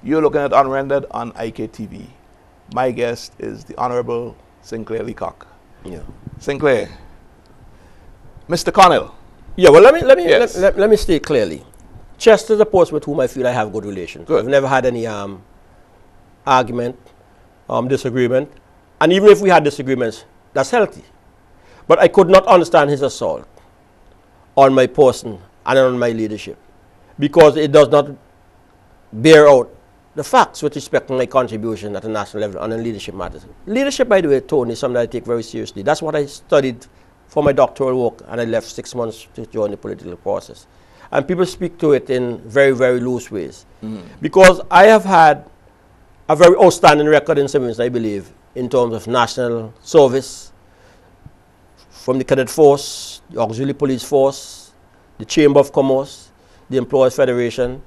You're looking at Unrendered on IKTV. My guest is the Honorable Sinclair Leacock. Yeah. Sinclair, Mr. Connell. Yeah, well, let me state clearly. Chester is a person with whom I feel I have good relations. Good. I've never had any argument, disagreement. And even if we had disagreements, that's healthy. But I could not understand his assault on my person and on my leadership because it does not bear out the facts with respect to my contribution at a national level on leadership matters. Leadership, by the way, Tony, is something I take very seriously. That's what I studied for my doctoral work, and I left 6 months to join the political process. And people speak to it in very, very loose ways. Because I have had a very outstanding record in civilians, I believe, in terms of national service, from the cadet force, the auxiliary police force, the Chamber of Commerce, the Employers Federation,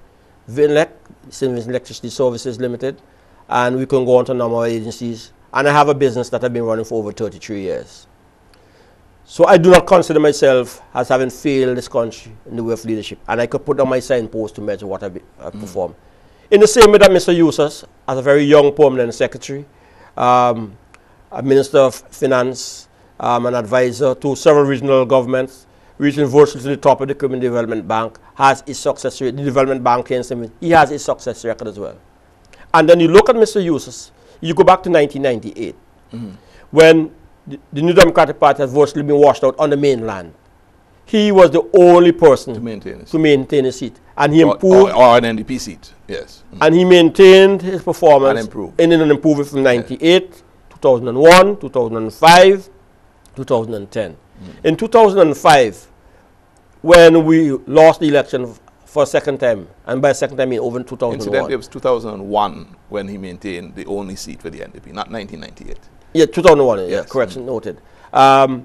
VINLEC, Civilian Electricity Services Limited, and we can go on to a number of agencies. And I have a business that I've been running for over 33 years. So I do not consider myself as having failed this country in the way of leadership. And I could put on my signpost to measure what I perform. In the same way that Mr. Eustace, as a very young permanent secretary, a minister of finance, an advisor to several regional governments, reaching virtually to the top of the Caribbean Development Bank, has his success rate. The development bank here in Simmons, he has his success record as well. And then you look at Mr. Eustace, you go back to 1998, when the New Democratic Party has virtually been washed out on the mainland. He was the only person to maintain his seat. And he improved. Or an NDP seat, yes. And he maintained his performance. And improved. And improved from 98, 2001, 2005, 2010. In 2005, when we lost the election for a second time, and by second time I mean over in 2001. Incidentally, it was 2001 when he maintained the only seat for the NDP, not 1998. Yeah, 2001, yes. Yeah, correction noted. When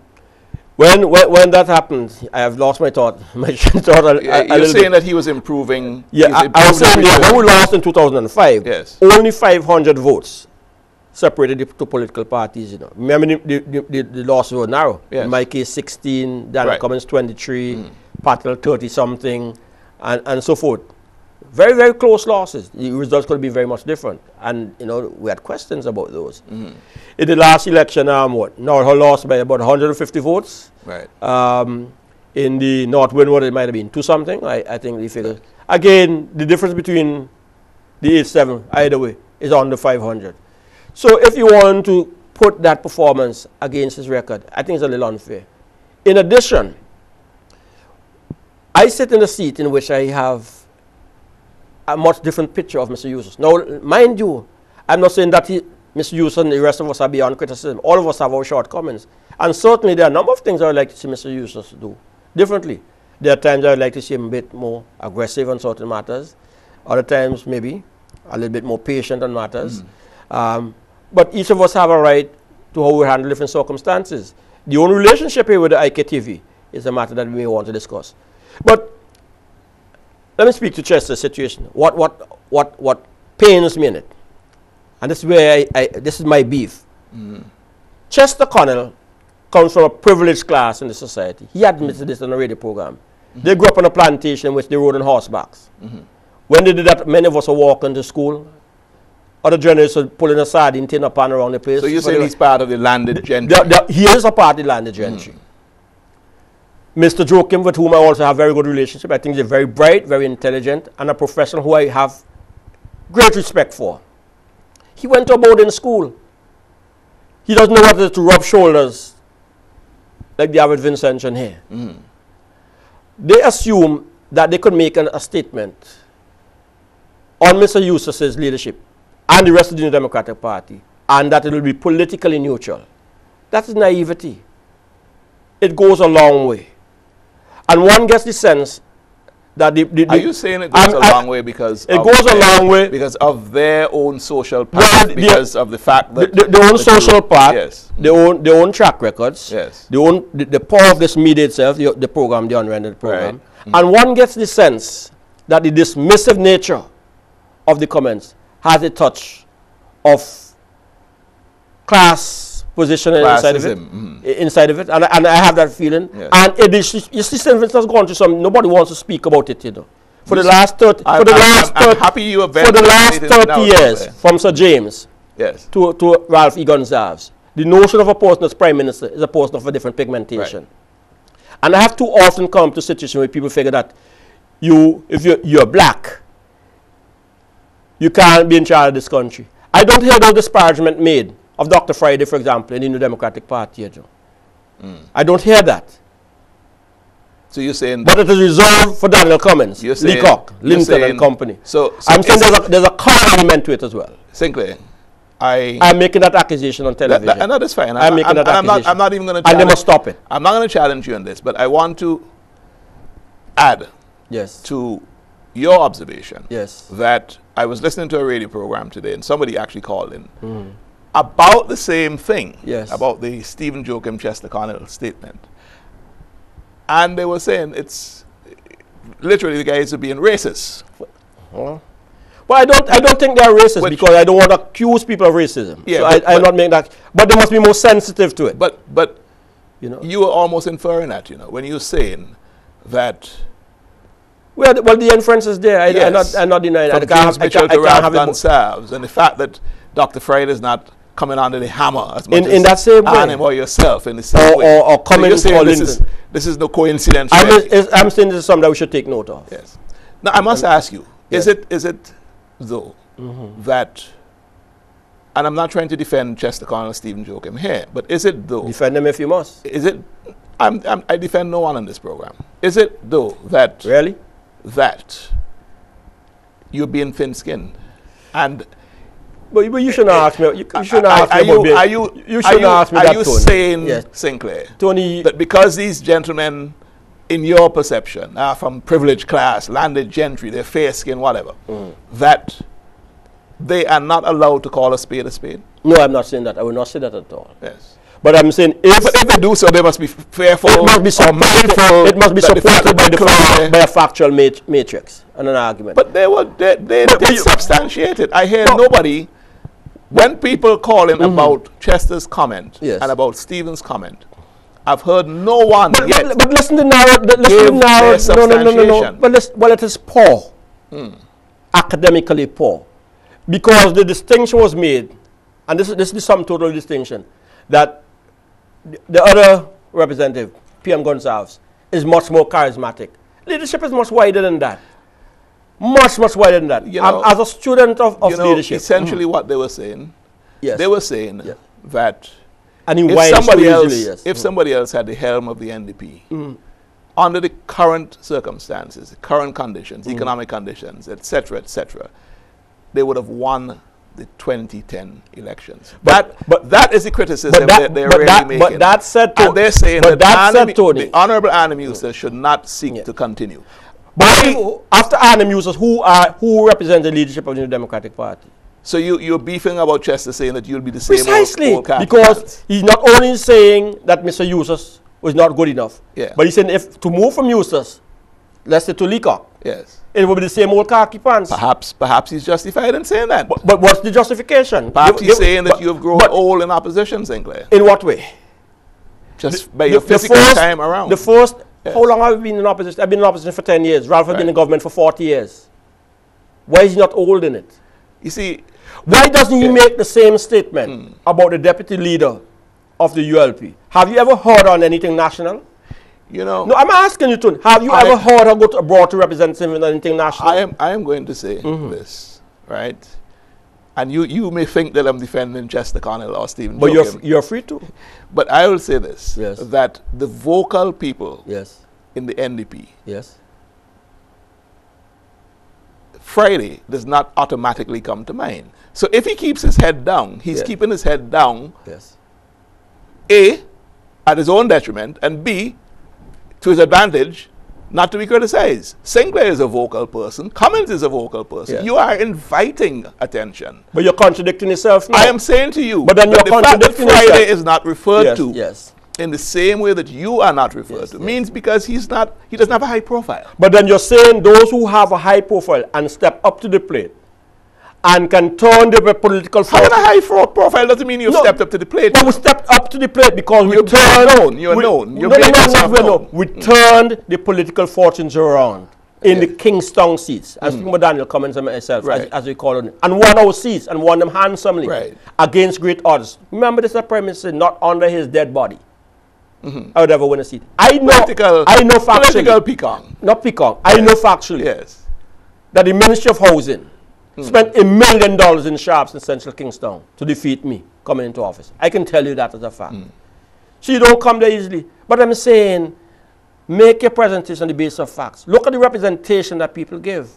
that happened, I have lost my thought. You're saying that he was improving. Yeah, I was saying that when we lost in 2005, yes, only 500 votes separated the two political parties. You know, remember the losses were narrow. Yes. In my case, 16. Daniel Cummins 23. Patel 30 something, and so forth. Very, very close losses. The results could be very much different. And, you know, we had questions about those. In the last election, North lost by about 150 votes. Right. In the North Windward, it might have been 2 something, I think the figure. Again, the difference between the 8-7, either way, is under 500. So if you want to put that performance against his record, I think it's a little unfair. In addition, I sit in a seat in which I have a much different picture of Mr. Eustace. Now, mind you, I'm not saying that Mr. Eustace and the rest of us are beyond criticism. All of us have our shortcomings. And certainly there are a number of things I would like to see Mr. Eustace do differently. There are times I would like to see him a bit more aggressive on certain matters. Other times, maybe a little bit more patient on matters. But each of us have a right to how we handle different circumstances. The only relationship here with the IKTV is a matter that we may want to discuss. But let me speak to Chester's situation. What pains me in it, and this is where this is my beef. Chester Connell comes from a privileged class in the society. He admitted this on a radio program. They grew up on a plantation in which they rode on horsebacks. When they did that, many of us were walking to school. Other journalists were pulling a sardine tin up and around the place. So you're saying he's part of the landed gentry? He is a part of the landed gentry. Mr. Joachim, with whom I also have a very good relationship, I think he's very bright, very intelligent, and a professional who I have great respect for. He went to a boarding school. He doesn't know what it is to rub shoulders like the average Vincentian here. They assume that they could make a statement on Mr. Eustace's leadership and the rest of the New Democratic Party, and that it will be politically neutral. That is naivety. It goes a long way. And one gets the sense that are you saying it goes a long way because it goes a long way because of their own social path, because of the fact that their own social path, yes, their own track records, yes, the power of this media itself, the program, the Unrendered program, and one gets the sense that the dismissive nature of the comments has a touch of class position inside of it. Inside of it. And I have that feeling. Yes. And it is, you see, St. Vincent has gone to some, nobody wants to speak about it, you know. For the last 30, I'm happy you are for the last 30 years, from Sir James yes. to Ralph E. Gonsalves, the notion of a person as Prime Minister is a person of a different pigmentation. Right. And I have too often come to a situation where people figure that if you're black, you can't be in charge of this country. I don't hear no disparagement made of Dr. Friday, for example, in the New Democratic Party. You know. I don't hear that. So you're saying... But it is reserved for Daniel Cummins, Leacock, Linton and company. So I'm saying there's a car element to it as well. Sinclair, I'm making that accusation on television. No, that's fine. I'm making that accusation. I'm not even going to challenge... And they must stop it. I'm not going to challenge you on this, but I want to add to your observation that I was listening to a radio program today and somebody actually called in about the same thing, about the Stephen Joachim Chester Connell statement. And they were saying it's literally the guys are being racist. Well, I don't think they're racist because I don't want to accuse people of racism. Yeah, so I'm not making that. But they must be more sensitive to it. But you know, you were almost inferring that, you know, when you're saying that. Well, the inference is there. I'm not denying that. I can't have it. And the fact that Dr. Friday is not coming under the hammer as much in that same way, or yourself in the same way. Or coming so this is no coincidence. I'm saying this is something that we should take note of. Yes. Now I must ask you: is it though that? And I'm not trying to defend Chester Connell, Stephen Joachim here, but is it though? Defend them if you must. Is it? I defend no one in this program. Is it though that that you're being thin-skinned and? But you shouldn't ask me. You shouldn't ask me about you shouldn't ask me that, Tony. Are you saying, Sinclair, Tony, that because these gentlemen, in your perception, are from privileged class, landed gentry, they're fair skin, whatever, that they are not allowed to call a spade a spade? No, I'm not saying that. I will not say that at all. Yes. But I'm saying if they do so, they must be fearful. It must be supported. It must be supported by a factual matrix and an argument. But they did substantiate it. I hear nobody. When people calling about Chester's comment and about Stephen's comment, I've heard no one yet. But listen to now. No. But it is poor, academically poor, because the distinction was made, and this is some total distinction, that the other representative, PM Gonsalves, is much more charismatic. Leadership is much wider than that. Much wider than that. You know, as a student of leadership. Essentially what they were saying, they were saying that and if somebody else had the helm of the NDP, under the current circumstances, the current conditions, economic conditions, etc., they would have won the 2010 elections. But that is the criticism they're really making. But that said, and they're saying that the Honorable Anna Musa should not seek to continue. But after Anna Musa, who represents the leadership of the New Democratic Party? So you're beefing about Chester saying that you'll be the same precisely because he's not only saying that Mr. Eustace was not good enough, but he's saying if to move from Eustace, let's say to Leacock, it will be the same old khaki pants. Perhaps he's justified in saying that. But what's the justification? Perhaps he's saying that you have grown old in opposition, Sinclair. In what way? Just by your physical time around. The first, how long have you been in opposition? I've been in opposition for 10 years. Ralph has been in government for 40 years. Why is he not old in it? You see, why doesn't he make the same statement about the deputy leader of the ULP? Have you ever heard on anything national? You know, no, I'm asking you, Tony. Have you ever heard her go to abroad to represent him in anything national? I am going to say this, right? And you may think that I'm defending Chester Connell or Stephen Joachim. But you're free to. But I will say this, that the vocal people in the NDP, Friday does not automatically come to mind. So if he keeps his head down, he's keeping his head down, A, at his own detriment, and B, to his advantage, not to be criticized. Sinclair is a vocal person. Cummins is a vocal person. You are inviting attention. But you're contradicting yourself now. I am saying to you, but then you're contradicting the fact that Friday is not referred to yes. in the same way that you are not referred to, means because he doesn't have a high profile. But then you're saying those who have a high profile and step up to the plate and can turn the political force. Having a high profile doesn't mean you've stepped up to the plate. But we stepped up to the plate because we turned. You're known. We turned the political fortunes around in the Kingstown seats, as Daniel comments on myself, as we call it, and won our seats and won them handsomely against great odds. Remember, this is a Prime Minister not under his dead body. I would ever win a seat. I know factually. Political peacock. Not peacock. I know factually that the Ministry of Housing spent $1 million in sharps in central Kingstown to defeat me coming into office. I can tell you that as a fact. So you don't come there easily. But I'm saying, make your presentation on the basis of facts. Look at the representation that people give.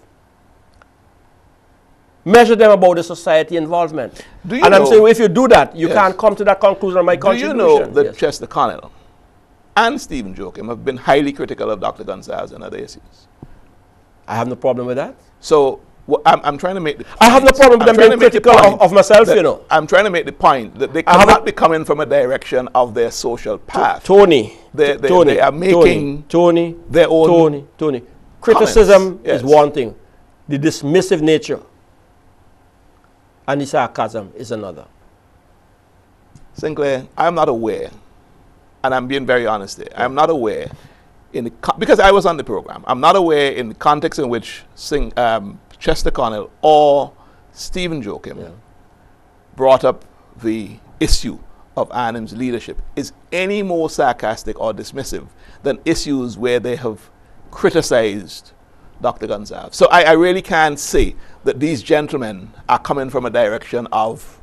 Measure them about the society involvement. And I'm saying, if you do that, you can't come to that conclusion on my contribution. Do you know that Chester Connell and Stephen Joachim have been highly critical of Dr. Gonsalves and other issues? I have no problem with that. So I'm trying to make the point. I have no problem with them being critical of myself, you know. I'm trying to make the point that they cannot be coming from a direction of their social path. Tony, they are making their own Tony. Criticism is one thing. The dismissive nature and the sarcasm is another. Sinclair, I'm not aware, and I'm being very honest here, I'm not aware, because I was on the program, I'm not aware in the context in which Chester Connell or Stephen Joachim brought up the issue of Arnhem's leadership is any more sarcastic or dismissive than issues where they have criticized Dr. Gonsalves. So I really can't say that these gentlemen are coming from a direction of,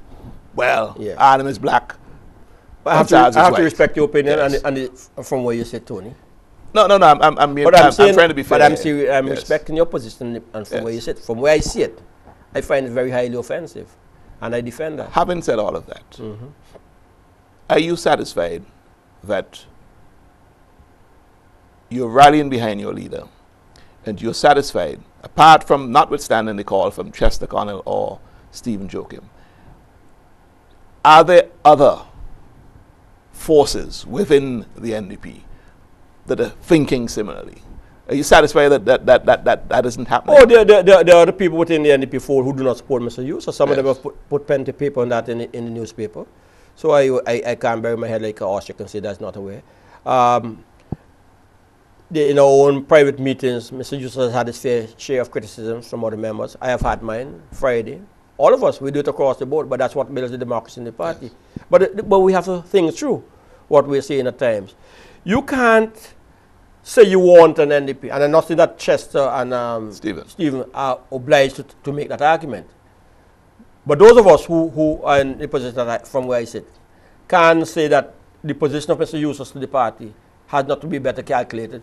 well, Arnhem is black. But I have to respect your opinion and from where you said, Tony. No, I'm trying to be fair. But I'm respecting your position and from where you sit. From where I see it, I find it very highly offensive, and I defend that. Having said all of that, are you satisfied that you're rallying behind your leader, and you're satisfied, apart from notwithstanding the call from Chester Connell or Stephen Joachim, are there other forces within the NDP that are thinking similarly? Are you satisfied that isn't happening? Oh, there are other people within the NDP fold who do not support Mr. Hughes. So some of them have put pen to paper on that in the newspaper. So I can't bury my head like an ostrich and say that's not aware. In our own private meetings, Mr. Hughes has had his fair share of criticisms from other members. I have had mine Friday. All of us, we do it across the board, but that's what builds the democracy in the party. But we have to think through what we're saying at times. You can't say you want an NDP, and I'm not saying that Chester and Stephen are obliged to make that argument. But those of us who are in the position that from where I sit can say that the position of Mr. Eustace to the party has not to be better calculated.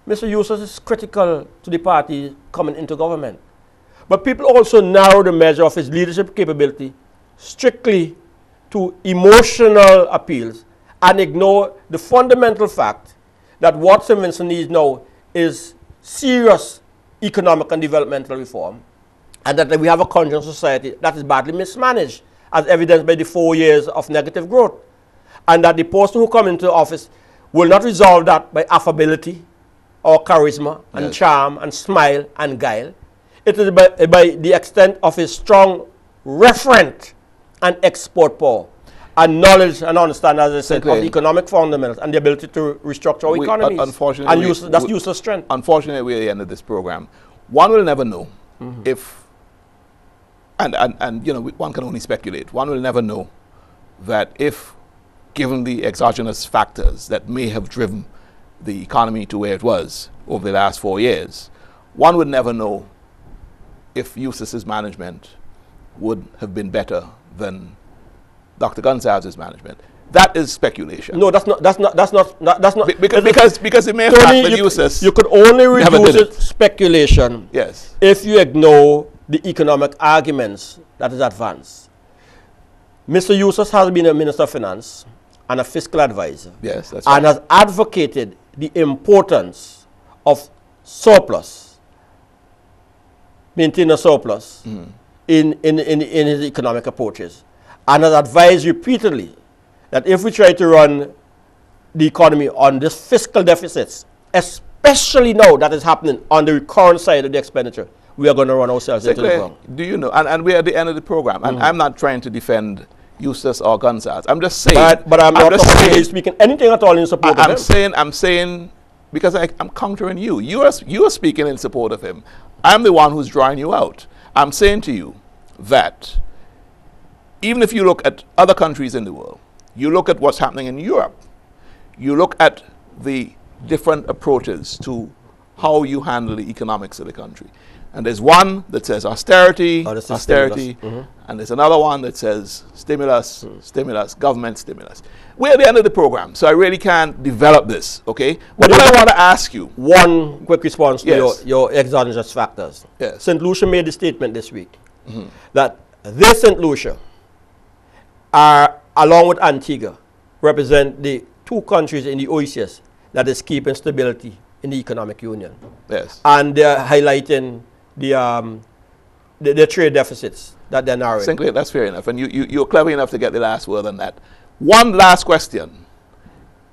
Mr. Eustace is critical to the party coming into government. But people also narrow the measure of his leadership capability strictly to emotional appeals and ignore the fundamental fact that what St. Vincent needs now is serious economic and developmental reform, and that we have a conscious society that is badly mismanaged, as evidenced by the 4 years of negative growth, and that the person who comes into office will not resolve that by affability or charisma and charm and smile and guile. It is by the extent of his strong referent and export power and knowledge and understanding, as I said, of the economic fundamentals and the ability to restructure our economies. Unfortunately, that's useless strength. Unfortunately, we're at the end of this program. One will never know if, and you know, one can only speculate. One will never know that if, given the exogenous factors that may have driven the economy to where it was over the last 4 years, one would never know if Eustace's management would have been better than Dr. Gonsalves' management. That is speculation. No, that's not. Because it may have happened with Eustace. You could only reduce it speculation. Yes. If you ignore the economic arguments that is advanced. Mr. Eustace has been a Minister of Finance and a fiscal advisor. Yes, that's right. And has advocated the importance of surplus, maintain a surplus in his economic approaches, and has advised repeatedly that if we try to run the economy on this fiscal deficits, especially now that is happening on the current side of the expenditure, we are going to run ourselves into the ground. Do you know, and we're at the end of the program, and I'm not trying to defend Eustace or Gonzalez. I'm just saying. But I'm not saying speaking anything at all in support of him. I'm saying, because I'm countering you. You are speaking in support of him. I'm the one who's drawing you out. I'm saying to you that even if you look at other countries in the world, you look at what's happening in Europe, you look at the different approaches to how you handle the economics of the country. And there's one that says austerity, and there's another one that says stimulus, government stimulus. We're at the end of the program, so I really can't develop this, okay? But what I want to ask you. One quick response to your exogenous factors. Yes. St. Lucia made the statement this week that this St. Lucia are, along with Antigua, represent the two countries in the OECS that is keeping stability in the economic union. Yes. And they're highlighting the trade deficits that they're narrowing. Sinclair, that's fair enough. And you're clever enough to get the last word on that. One last question.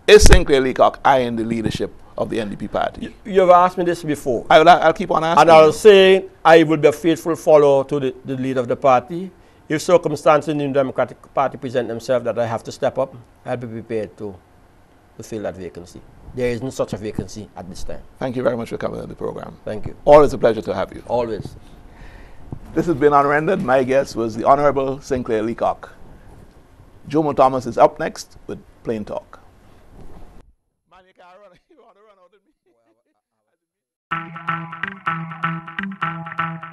Is Sinclair Leacock eyeing the leadership of the NDP party? You've asked me this before. I'll keep on asking. And I'll say I will be a faithful follower to the leader of the party. If circumstances in the Democratic Party present themselves that I have to step up, I'll be prepared to fill that vacancy. There isn't such a vacancy at this time. Thank you very much for coming on the program. Thank you. Always a pleasure to have you. Always. This has been Unrendered. My guest was the Honorable Sinclair Leacock. Jomo Thomas is up next with Plain Talk. Man, you can't run. You want to run out of me?